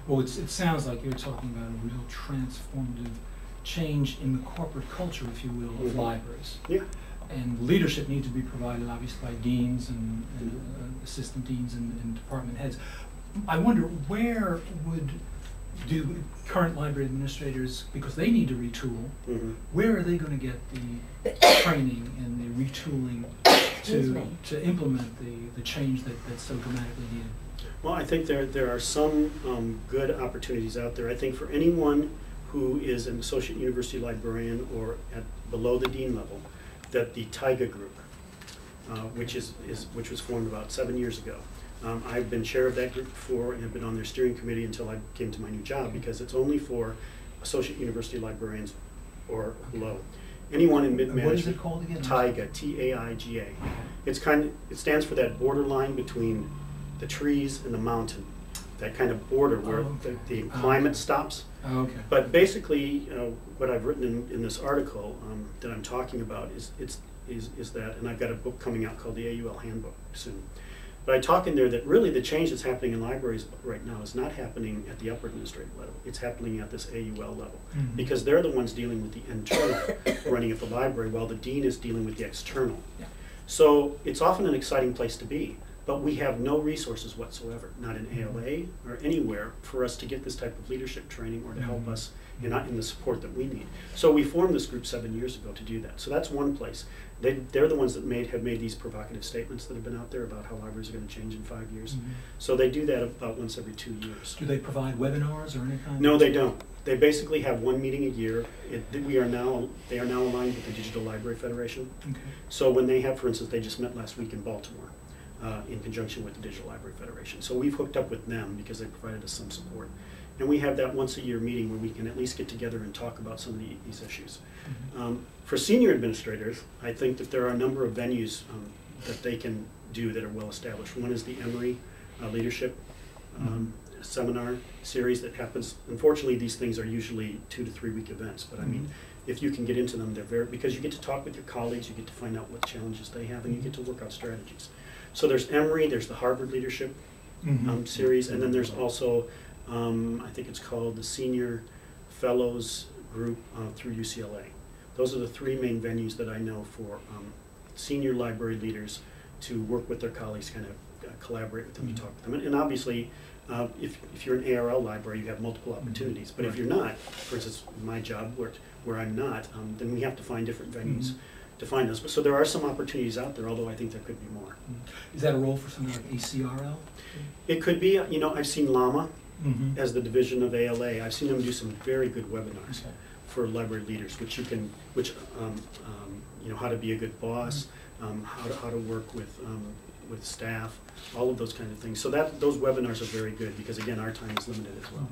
Well, it sounds like you're talking about a real transformative change in the corporate culture, if you will, of libraries. Yeah. And leadership needs to be provided, obviously, by deans and assistant deans and department heads. I wonder, where do current library administrators, because they need to retool, where are they going to get the training and the retooling to implement the change that's so dramatically needed? Well, I think there are some good opportunities out there. I think for anyone who is an associate university librarian or at below the dean level, that the TIGA group, which was formed about 7 years ago. I've been chair of that group before and have been on their steering committee until I came to my new job, because it's only for associate university librarians or below. Anyone in mid-management. What is it called again? TIGA, T-A-I-G-A. It stands for that borderline between the trees and the mountain, that kind of border where the climate stops. Oh, okay. But basically, what I've written in this article that I'm talking about is that, and I've got a book coming out called the AUL Handbook soon. But I talk in there that really the change that's happening in libraries right now is not happening at the upper administrative level. It's happening at this AUL level, because they're the ones dealing with the internal running of the library, while the dean is dealing with the external. Yeah. So it's often an exciting place to be, but we have no resources whatsoever, not in ALA or anywhere, for us to get this type of leadership training or to help us in the support that we need. So we formed this group 7 years ago to do that. So that's one place. They're the ones that have made these provocative statements that have been out there about how libraries are going to change in 5 years. So they do that about once every 2 years. Do they provide webinars or any kind? No, they don't. They basically have one meeting a year. They are now aligned with the Digital Library Federation. Okay. So when they have, for instance, they just met last week in Baltimore in conjunction with the Digital Library Federation. So we've hooked up with them because they provided us some support. And we have that once a year meeting where we can at least get together and talk about some of these issues. For senior administrators, I think that there are a number of venues that they can do that are well established. One is the Emory Leadership Seminar series that happens. Unfortunately, these things are usually 2 to 3 week events, but I mean, if you can get into them, they're because you get to talk with your colleagues, you get to find out what challenges they have, and you get to work out strategies. So there's Emory, there's the Harvard Leadership series, and then there's also I think it's called the Senior Fellows Group through UCLA. Those are the 3 main venues that I know for senior library leaders to work with their colleagues, kind of collaborate with them, to talk with them. And obviously, if you're an ARL library, you have multiple opportunities. But if you're not, for instance, my job where I'm not, then we have to find different venues to find those. So there are some opportunities out there, although I think there could be more. Is that a role for something like ACRL? It could be. You know, I've seen LAMA as the division of ALA. I've seen them do some very good webinars for library leaders, you know, how to be a good boss, how to work with staff, all of those kind of things. So those webinars are very good because, again, our time is limited as well.